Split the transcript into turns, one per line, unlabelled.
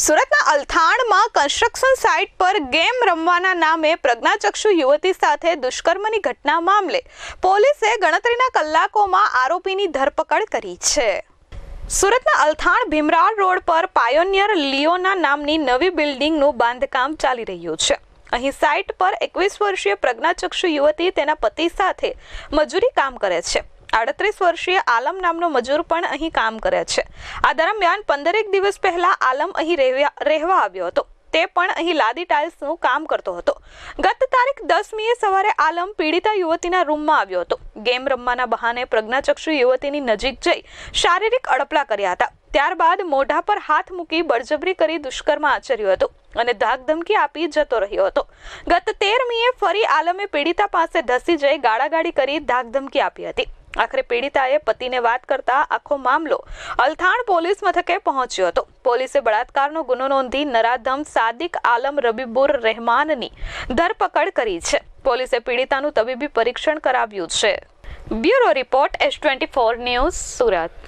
સુરતના અલથાણમાં construction site પર game રમવાના નામે પ્રજ્ઞાચક્ષુ યુવતી સાથે દુષ્કર્મની ઘટના મામલે પોલીસે ગણતરીના કલાકોમાં આરોપીની ધરપકડ કરી છે। સુરતના અલથાણ ભીમરાળ રોડ પર પાયોનિયર લિયોના નામની નવી બિલ્ડિંગનું બાંધકામ ચાલી રહ્યું છે। અહીં સાઇટ પર 21 વર્ષીય પ્રજ્ઞાચક્ષુ યુવતી તેના પતિ સાથે મજૂરી કામ કરે છે। 38 વર્ષીય આલમ નામનો મજૂર પણ અહીં કામ કરે છે। આ દરમિયાન 15 દિવસ પહેલા આલમ અહીં રહેવા આવ્યો હતો। તે પણ અહીં લાદી ટાઇલ્સનું કામ કરતો હતો। ગત તારીખ 10મીએ સવારે આલમ પીડિતા યુવતીના રૂમમાં આવ્યો હતો। ગેમ રમવાના બહાને પ્રજ્ઞાચક્ષુ યુવતીની નજીક જઈ શારીરિક અડપલા કર્યા હતા। ત્યારબાદ મોઢા પર હાથ મૂકી બળજબરી કરી દુષ્કર્મ આચર્યું હતું અને ધાકધમકી આપી જતો રહ્યો હતો। ગત 13મીએ ફરી આલમે પીડિતા પાસે ધસી જઈ ગાળાગાળી કરી ધાકધમકી આપી હતી। આખરે પીડિતાએ પતિને વાત કરતા આખો મામલો અલથાણ પોલીસ મથકે પહોંચ્યો હતો। પોલીસે બળાત્કારનો ગુનો નોંધી નરાધમ સાદિક આલમ રબીબુર રહેમાનની ધરપકડ કરી છે। પોલીસે પીડિતાનું તબીબી પરીક્ષણ કરાવ્યું છે। Bureau report S24 news Surat.